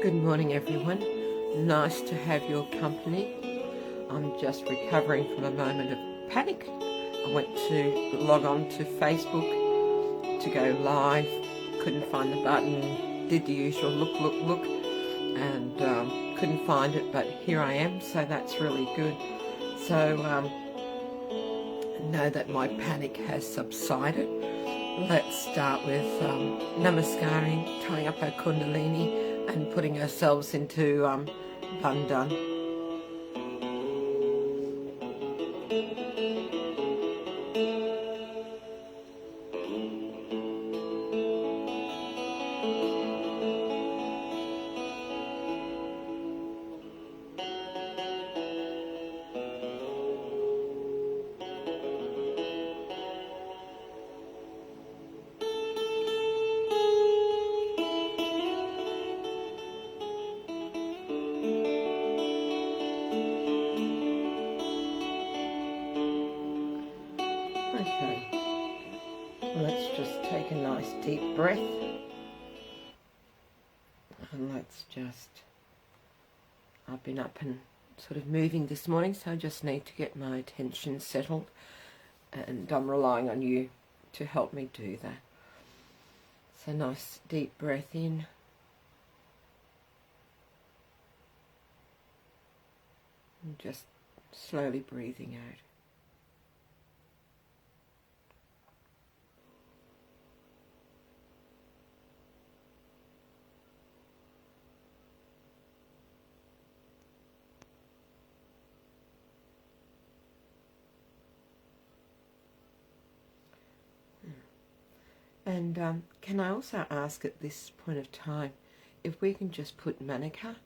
Good morning, everyone. Nice to have your company. I'm just recovering from a moment of panic. I went to log on to Facebook to go live, couldn't find the button, did the usual look, and couldn't find it, but here I am, so that's really good. So know that my panic has subsided. Let's start with namaskaring, tying up our kundalini and putting ourselves into bandhan. Okay, let's just take a nice deep breath, and I've been up and sort of moving this morning, so I just need to get my attention settled, and I'm relying on you to help me do that. So nice deep breath in, and just slowly breathing out. And can I also ask at this point of time if we can just put Manika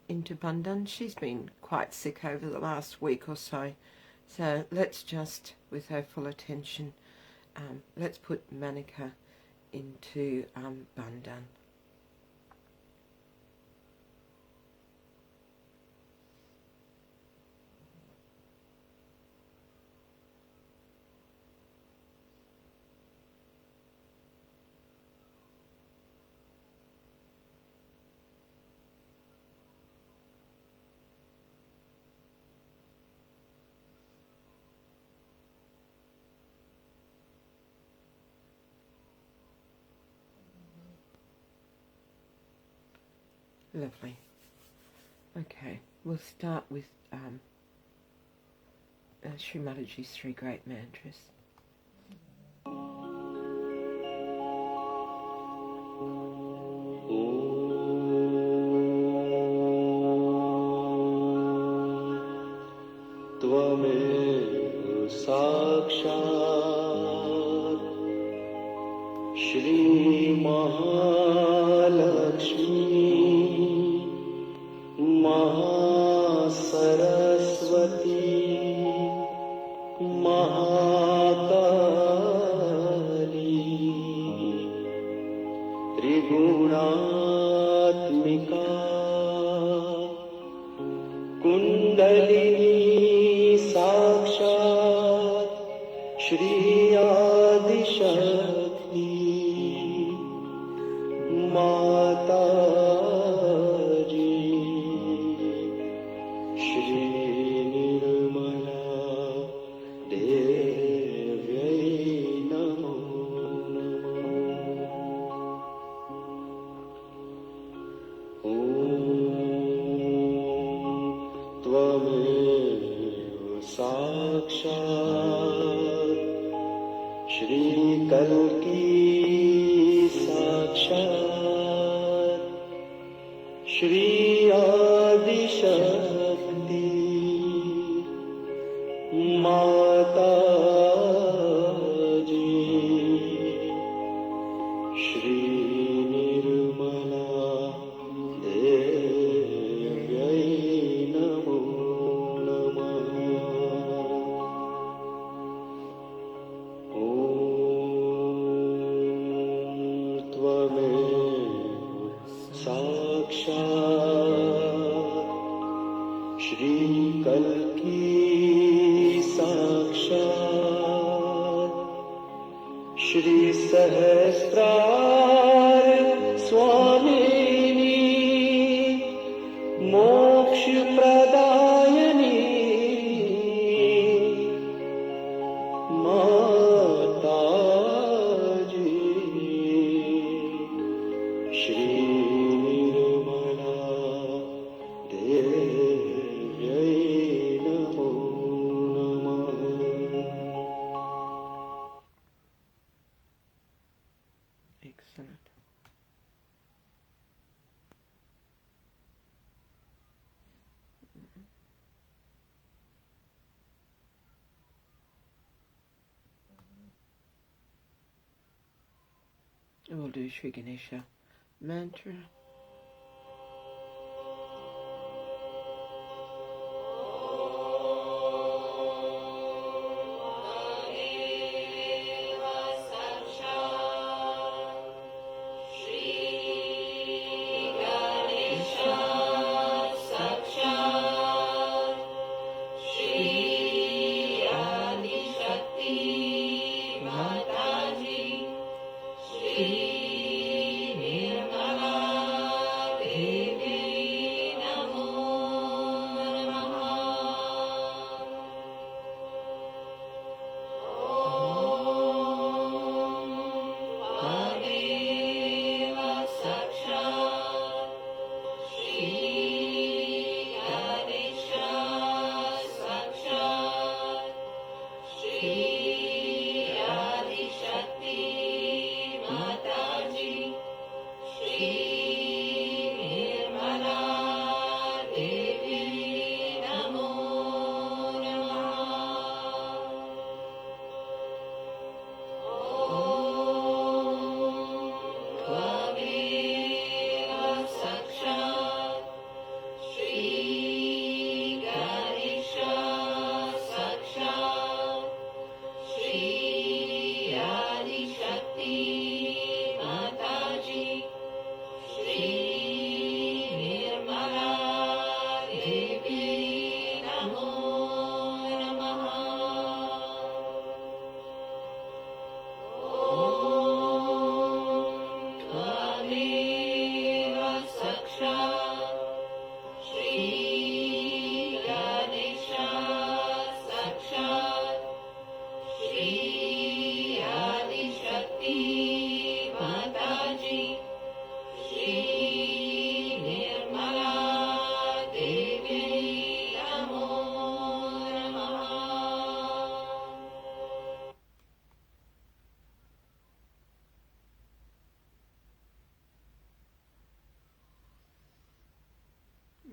into bandhan? She's been quite sick over the last week or so. So let's just, with her full attention, let's put Manika into bandhan. Lovely. Okay, we'll start with Shri Mataji's 3 great mantras. त्वमेव साक्षात् श्री महालक्ष्मी महासरस्वती महाकाली त्रिगुणात्मिका कुंडलिनी साक्षात् श्री आदिशक्ति माताजी श्री निर्मला देव्यै नमो नमः। ॐ त्वमेव साक्षात् श्री कल्की साक्षात् श्री आदिशक्ति माताजी श्री निर्मला देव्यै नमो नमः। ॐ त्वमेव साक्षात् श्री कल्की साक्षात् श्री सहस्रार स्वामिनी And we'll do Shri Ganesha Mantra.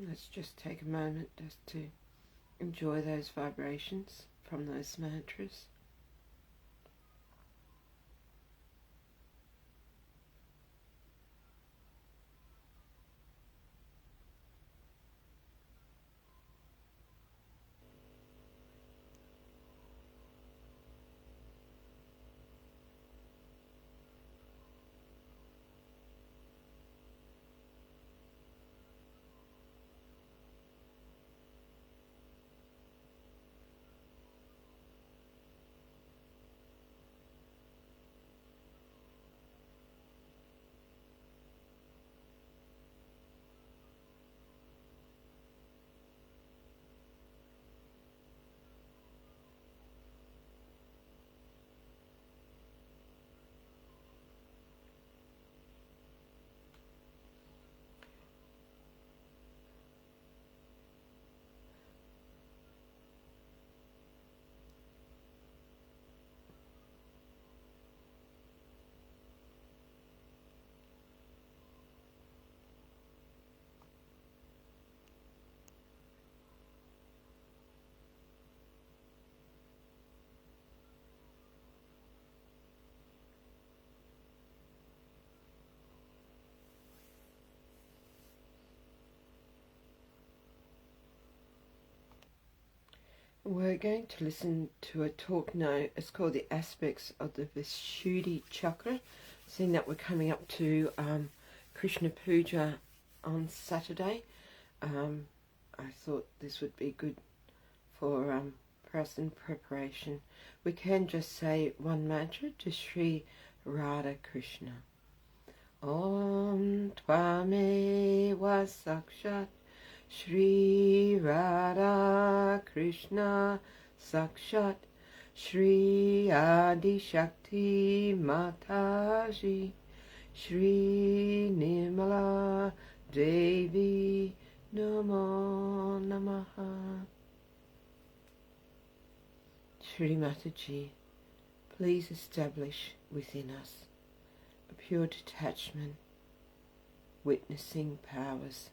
Let's just take a moment just to enjoy those vibrations from those mantras. We're going to listen to a talk now. It's called The Aspects of the Vishuddhi Chakra. Seeing that we're coming up to Krishna Puja on Saturday, I thought this would be good for us in preparation. We can just say one mantra to Shri Radha Krishna. Om Tvameva Sakshat Shri Radha Krishna Sakshat Shri Adi Shakti Mataji Shri Nirmala Devi Namo Namaha. Shri Mataji, please establish within us a pure detachment, witnessing powers,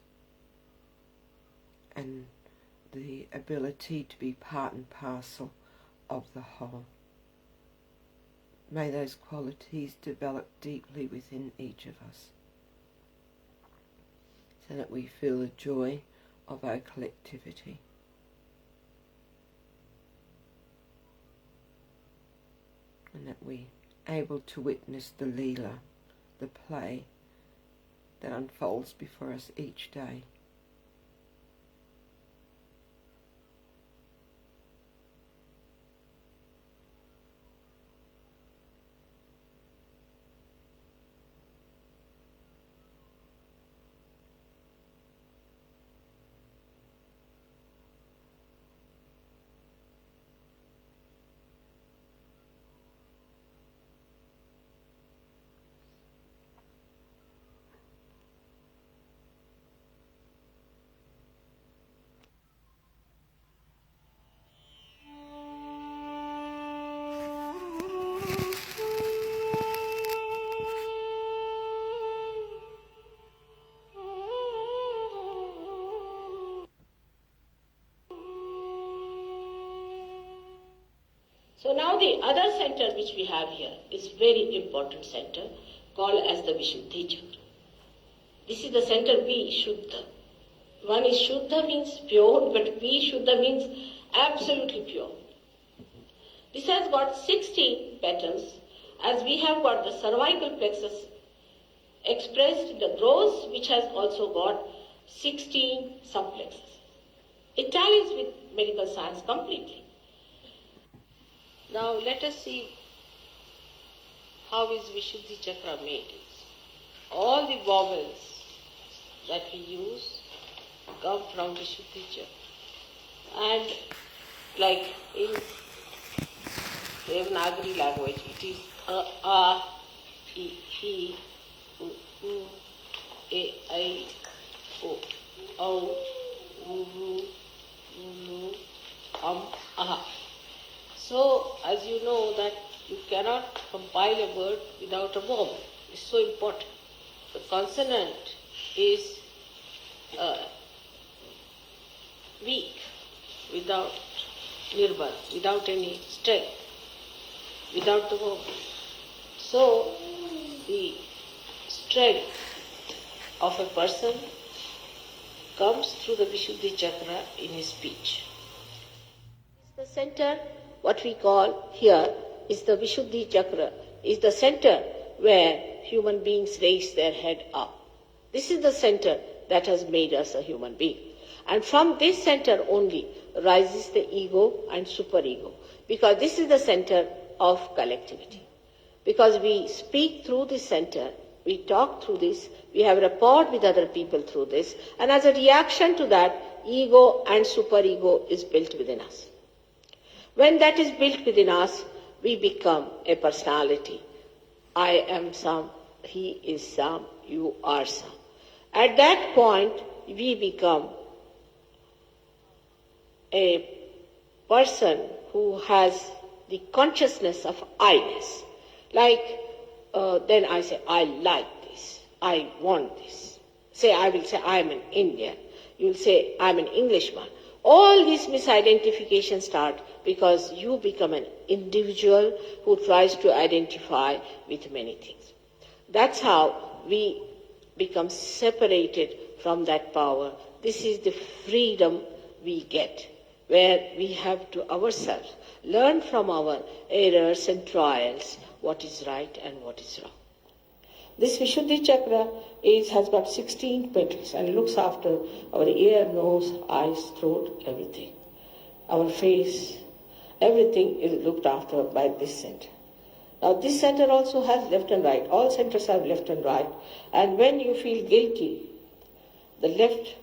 and the ability to be part and parcel of the whole. may those qualities develop deeply within each of us, so that we feel the joy of our collectivity. And that we're able to witness the Leela, the play that unfolds before us each day. So now the other center which we have here is very important center called as the Vishuddhi Chakra. This is the center Vishuddha. One is Shuddha means pure, but Vishuddha means absolutely pure. This has got 16 petals, as we have got the cervical plexus expressed in the brows, which has also got 16 subplexes. It tallies with medical science completely. Now let us see how is Vishuddhi Chakra made. All the vowels that we use come from Vishuddhi Chakra. And like in Devanagari language, it is a, I, U, E, I, O, U, aha. So, as you know that you cannot compile a word without a vowel. It's so important. The consonant is weak, without nirbal, without any strength, without the vowel. So, the strength of a person comes through the Vishuddhi Chakra in his speech. The center, what we call here, is the Vishuddhi Chakra, is the center where human beings raise their head up. This is the center that has made us a human being. And from this center only rises the ego and superego, because this is the center of collectivity. Because we speak through this center, we talk through this, we have rapport with other people through this, and as a reaction to that, ego and superego is built within us. When that is built within us, we become a personality. I am some, he is some, you are some. At that point, we become a person who has the consciousness of I-ness. Like, then I say, I like this, I want this. I will say, I am an Indian. You will say, I am an Englishman. All these misidentifications start because you become an individual who tries to identify with many things. That's how we become separated from that power. This is the freedom we get, where we have to ourselves learn from our errors and trials what is right and what is wrong. This Vishuddhi Chakra has got 16 petals and looks after our ear, nose, eyes, throat, everything. Our face, everything is looked after by this center. Now this center also has left and right. All centers have left and right. And when you feel guilty, the left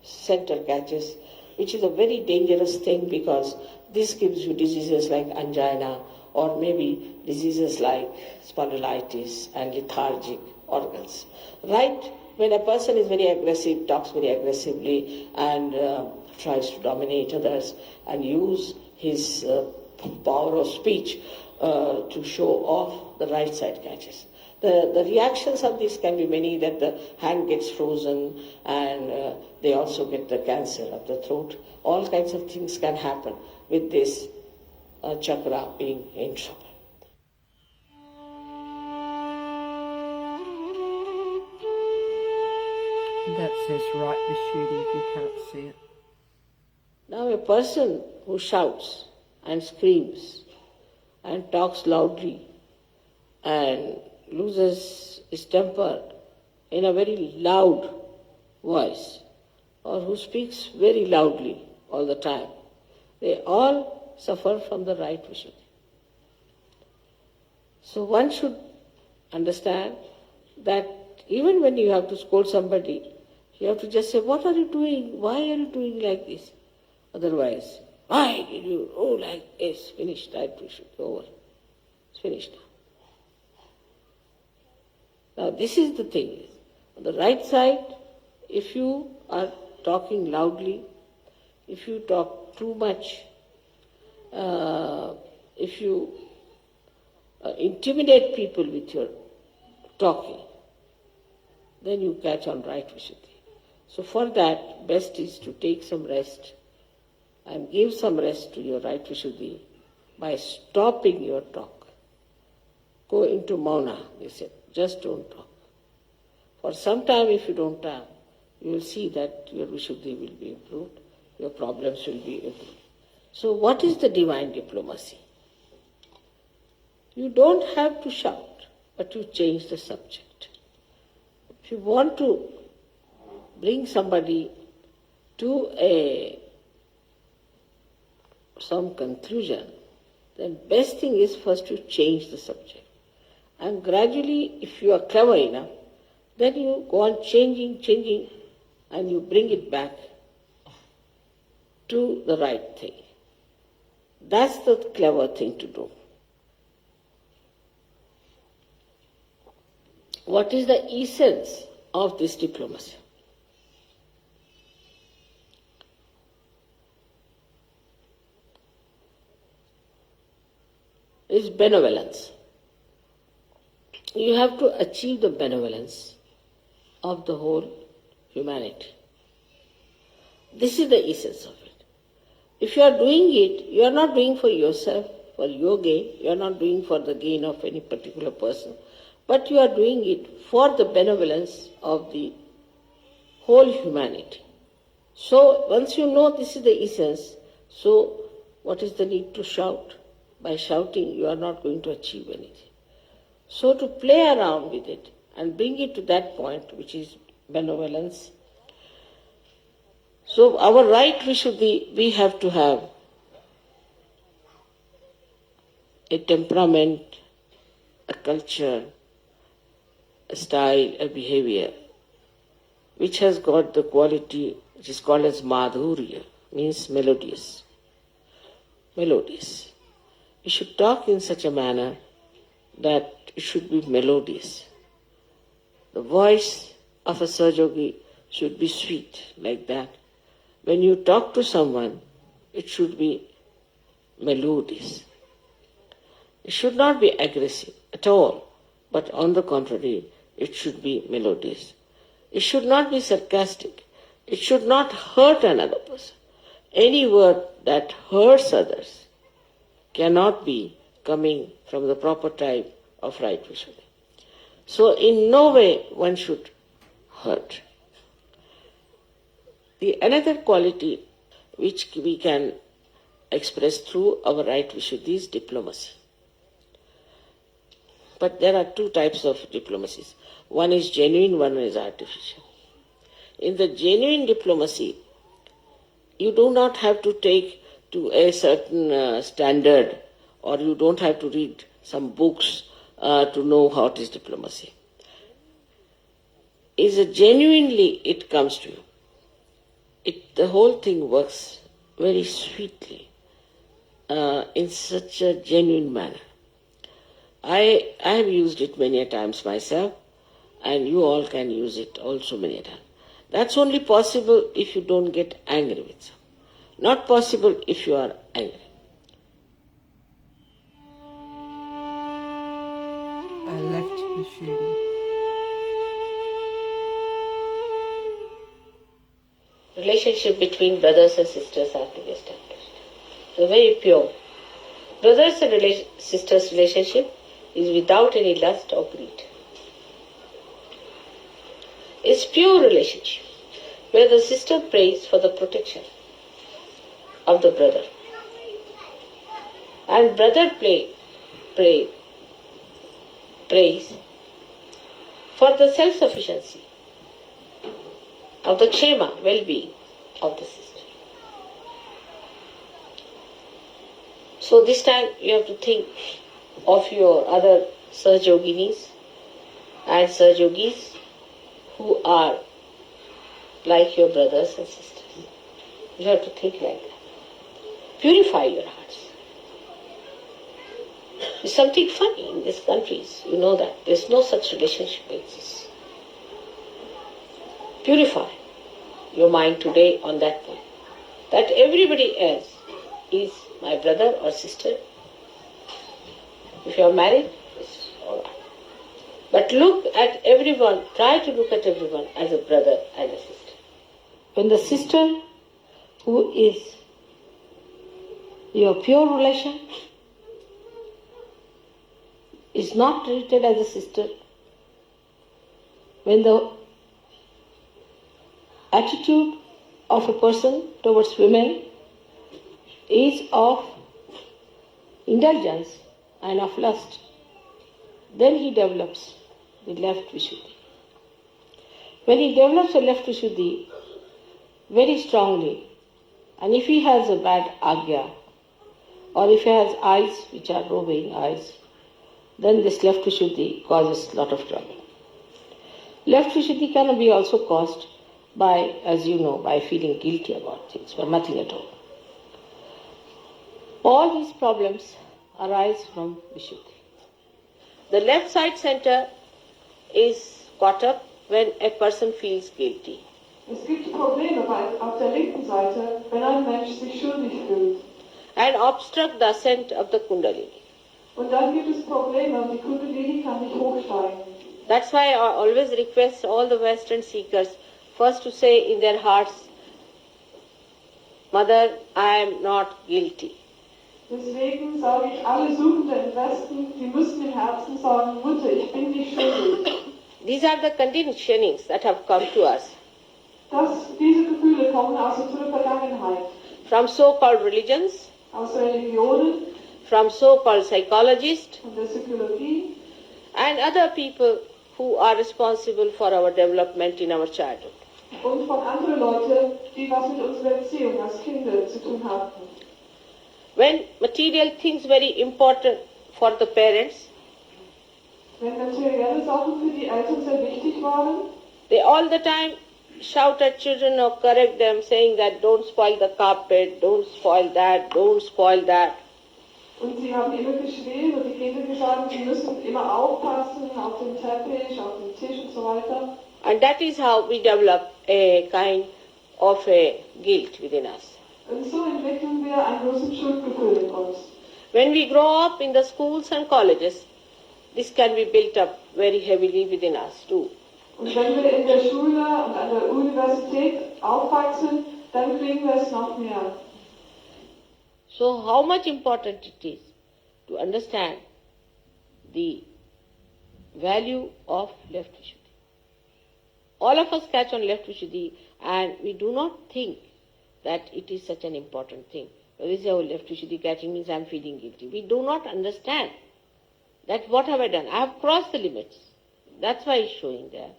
center catches, which is a very dangerous thing because this gives you diseases like angina or maybe diseases like spondylitis and lethargic organs. Right when a person is very aggressive, talks very aggressively and tries to dominate others and use his power of speech to show off, the right side catches. The reactions of this can be many, that the hand gets frozen and they also get the cancer of the throat. All kinds of things can happen with this chakra being in trouble. That says right, Vishuddhi, if you can't see it. Now a person who shouts and screams and talks loudly and loses his temper in a very loud voice, or who speaks very loudly all the time, they all suffer from the right Vishuddhi. So one should understand that even when you have to scold somebody, you have to just say, what are you doing? Why are you doing like this? Otherwise, why did you, like this, finished, right Vishuddhi, over. It's finished now. Now this is the thing. On the right side, if you are talking loudly, if you talk too much, if you intimidate people with your talking, then you catch on right Vishuddhi. So for that, best is to take some rest and give some rest to your right Vishuddhi by stopping your talk. Go into mauna, they said, just don't talk. For some time, if you don't talk, you will see that your Vishuddhi will be improved, your problems will be improved. So what is the divine diplomacy? You don't have to shout, but you change the subject. If you want to bring somebody to some conclusion, then best thing is first to change the subject. And gradually, if you are clever enough, then you go on changing, and you bring it back to the right thing. That's the clever thing to do. What is the essence of this diplomacy? It's benevolence. You have to achieve the benevolence of the whole humanity. This is the essence of it. If you are doing it, you are not doing for yourself, for your gain, you are not doing for the gain of any particular person, but you are doing it for the benevolence of the whole humanity. So once you know this is the essence, so what is the need to shout? By shouting, you are not going to achieve anything. So to play around with it and bring it to that point, which is benevolence. So our right Vishuddhi, we have to have a temperament, a culture, a style, a behavior, which has got the quality which is called as madhurya, means melodious. Melodious. You should talk in such a manner that it should be melodious. The voice of a Sahaja should be sweet, like that. When you talk to someone, it should be melodious. It should not be aggressive at all, but on the contrary, it should be melodious. It should not be sarcastic. It should not hurt another person. Any word that hurts others cannot be coming from the proper type of right Vishuddhi. So in no way one should hurt. The another quality which we can express through our right Vishuddhi is diplomacy. But there are two types of diplomacies. One is genuine, one is artificial. In the genuine diplomacy, you do not have to take to a certain standard, or you don't have to read some books to know how it is diplomacy. Is it genuinely it comes to you. The whole thing works very sweetly in such a genuine manner. I have used it many a times myself, and you all can use it also many a times. That's only possible if you don't get angry with someone. Not possible if you are angry. I left Vishuddhi. Relationship between brothers and sisters have to be established. So very pure. Brothers and sisters relationship is without any lust or greed. is pure relationship, where the sister prays for the protection of the brother. And brother prays for the self-sufficiency of the kshema, well-being of the sister. So this time you have to think of your other Sahajoginis and Sahajogis who are like your brothers and sisters. You have to think like that. Purify your hearts. There's something funny in these countries. You know that. There's no such relationship exists. Purify your mind today on that point. That everybody else is my brother or sister. If you are married, it's all right. But look at everyone, try to look at everyone as a brother and a sister. When the sister who is your pure relation is not treated as a sister, when the attitude of a person towards women is of indulgence and of lust, then he develops the left Vishuddhi. When he develops the left Vishuddhi very strongly, and if he has a bad agya, or if he has eyes which are roving eyes, then this left Vishuddhi causes a lot of trouble. Left Vishuddhi can be also caused by, as you know, by feeling guilty about things, for nothing at all. All these problems arise from Vishuddhi. The left side center is caught up when a person feels guilty. Es gibt Probleme auf der linken Seite, wenn ein Mensch sich schuldig fühlt. And obstruct the ascent of the Kundalini. Und dann gibt es Probleme und die Kundalini kann nicht hochsteigen. That's why I always request all the Western seekers first to say in their hearts, Mother, I am not guilty. Deswegen sage ich, alle Suchenden im Westen, die müssen im Herzen sagen, Mutter, ich bin nicht schuldig. These are the conditionings that have come to us. Diese Gefühle kommen aus unserer Vergangenheit. From so-called religions, Aus Religionen, from so-called psychologists, von der Psychologie and other people who are responsible for our development in our childhood. und von anderen Leuten, die was mit unserer Erziehung als Kinder zu tun hatten. When material things very important for the parents, Wenn materielle Sachen für die Eltern sehr wichtig waren, they all the time shout at children or correct them saying that don't spoil the carpet, don't spoil that, don't spoil that. und sie haben immer geschrien und die Kinder gesagt, sie müssen immer aufpassen auf den Teppich, auf den Tisch und so weiter. And that is how we develop a kind of a guilt within us. Und so entwickeln wir ein großes Schuldgefühl in uns. When we grow up in the schools and colleges, this can be built up very heavily within us too. Und wenn wir in der Schule und an der Universität aufwachsen, dann kriegen wir es noch mehr. So how much important it is to understand the value of left Vishuddhi. All of us catch on left Vishuddhi and we do not think that it is such an important thing. When we say, oh, left Vishuddhi catching means I am feeling guilty. We do not understand that what have I done? I have crossed the limits. That's why it's showing there.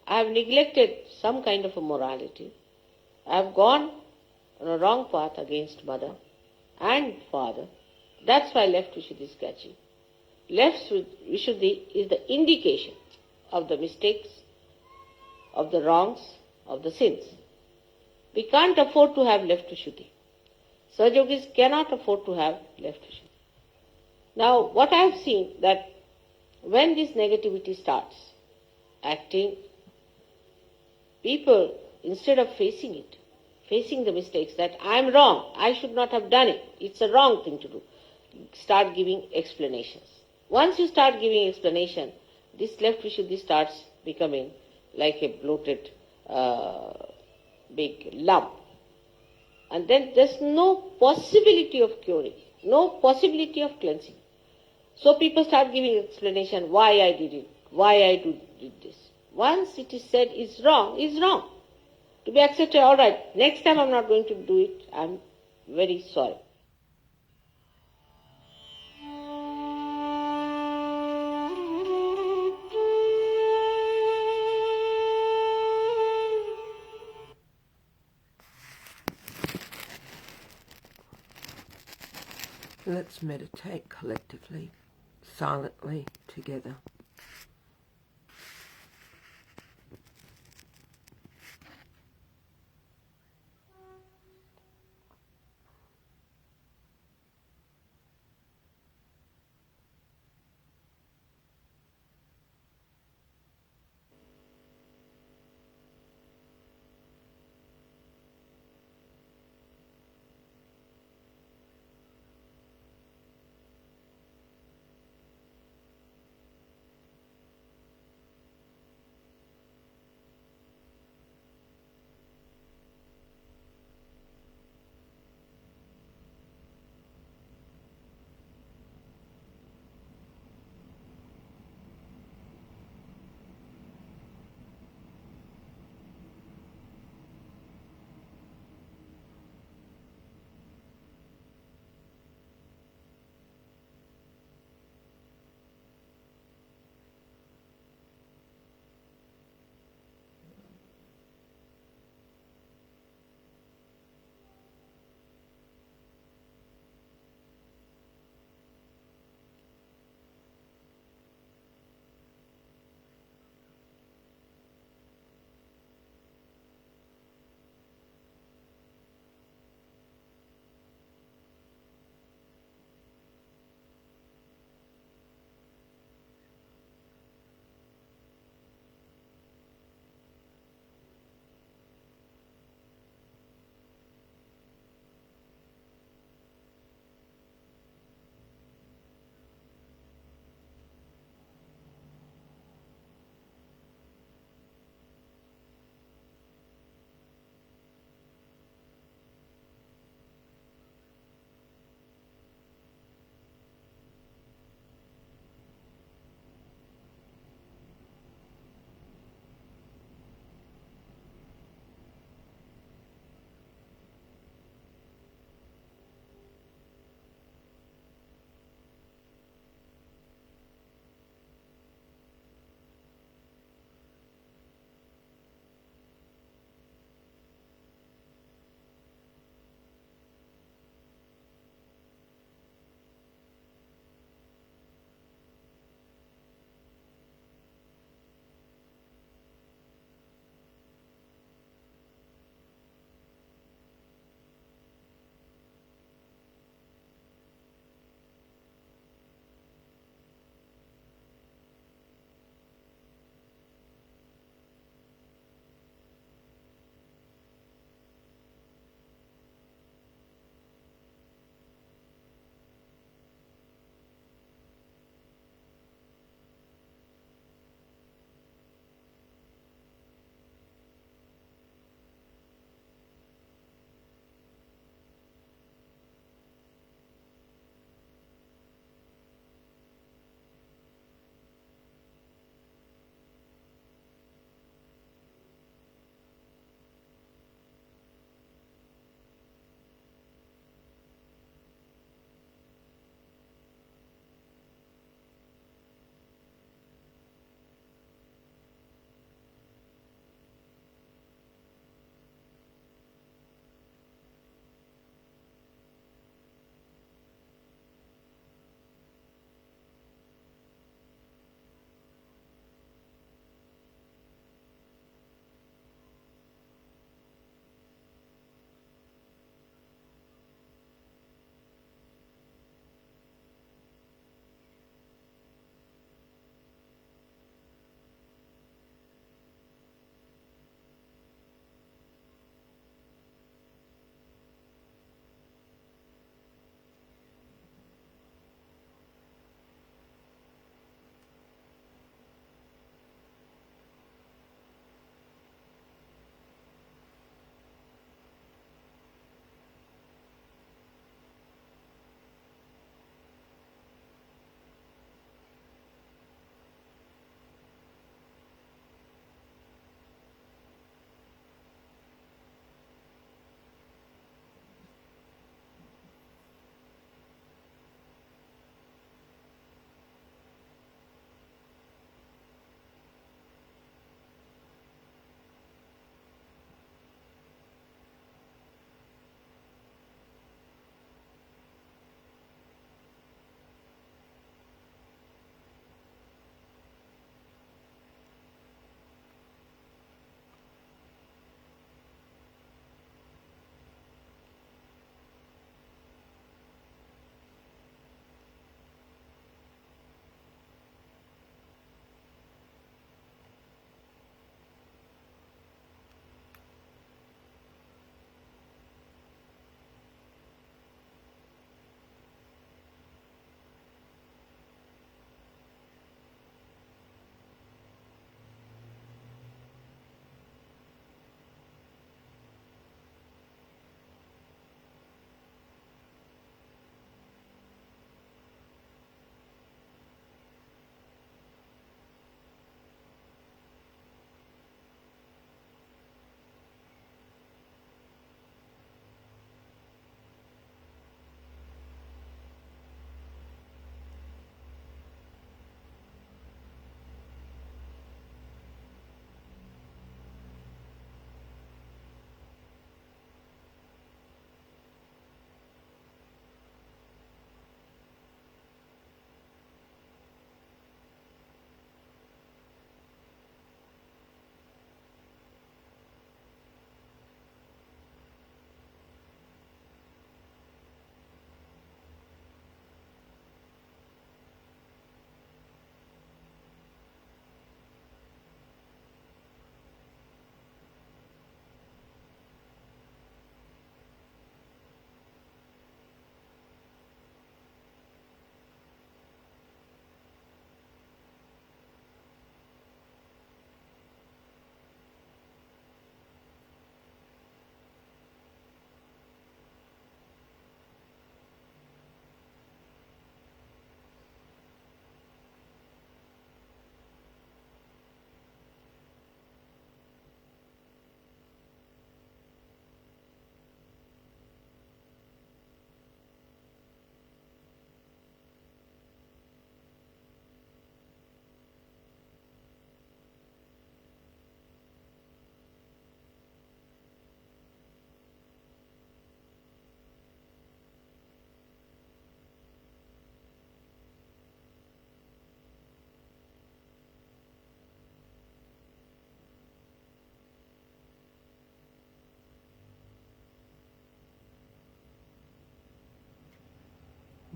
I have neglected some kind of a morality. I have gone on a wrong path against mother and father. That's why left Vishuddhi is catching. Left Vishuddhi is the indication of the mistakes, of the wrongs, of the sins. We can't afford to have left Vishuddhi. Sahajogis cannot afford to have left Vishuddhi. Now, what I have seen that when this negativity starts acting, people, instead of facing it, facing the mistakes that I am wrong, I should not have done it, it's a wrong thing to do, start giving explanations. Once you start giving explanation, this left Vishuddhi starts becoming like a bloated big lump. And then there's no possibility of curing, no possibility of cleansing. So people start giving explanation why I did it, why I did this. Once it is said is wrong, is wrong. To be accepted, all right, next time I'm not going to do it, I'm very sorry. Let's meditate collectively, silently, together.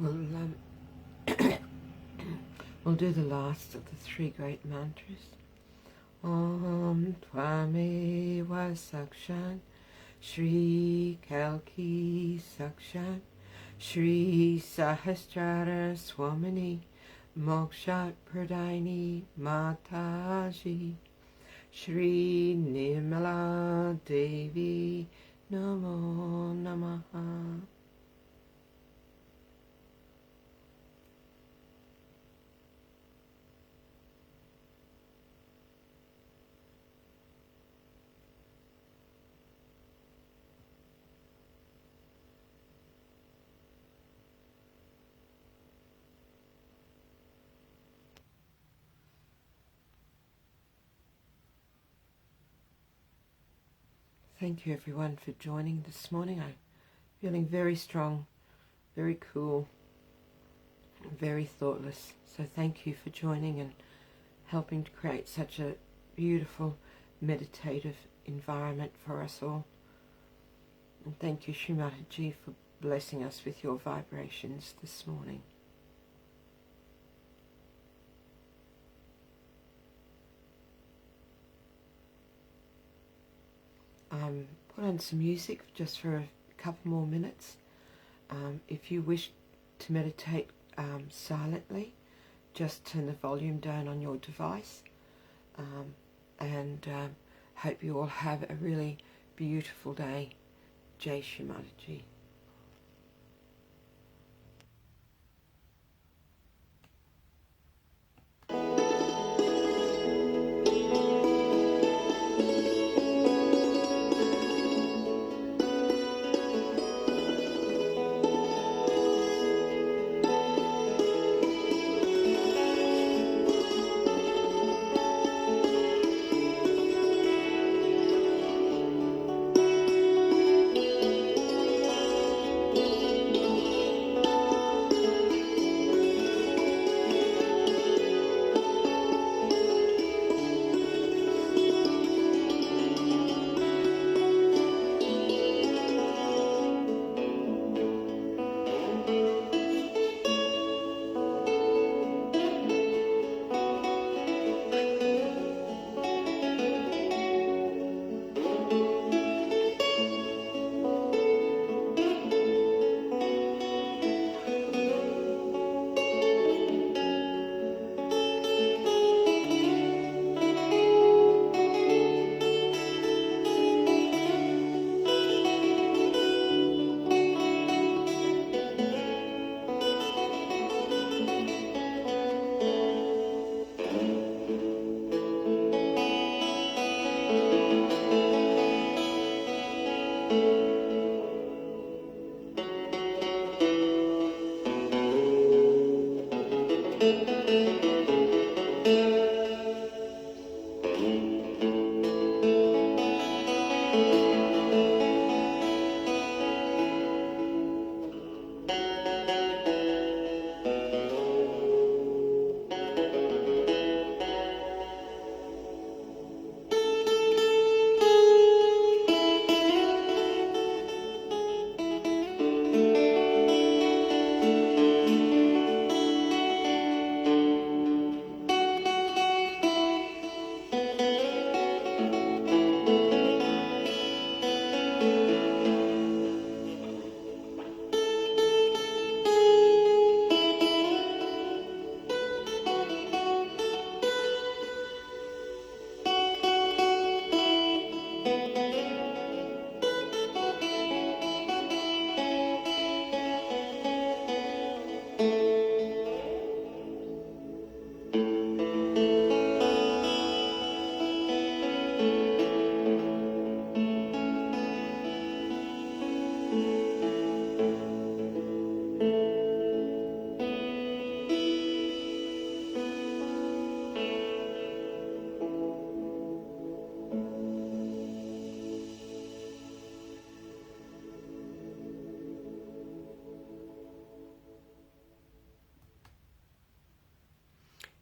We'll we'll do the last of the three great mantras. Om Tvameva Sakshan Shri Kalki Sakshan Shri Sahasrara Swamini Mokshat Pradini Mataji Shri Nirmala Devi Namo Namaha. Thank you everyone for joining this morning. I'm feeling very strong, very cool, very thoughtless. So thank you for joining and helping to create such a beautiful meditative environment for us all. And thank you, Shri Mataji, for blessing us with your vibrations this morning. Put on some music just for a couple more minutes. If you wish to meditate silently, just turn the volume down on your device. And hope you all have a really beautiful day. Jai Shri Mataji.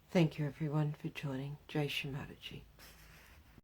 Thank you everyone for joining. Jai Shri Mataji.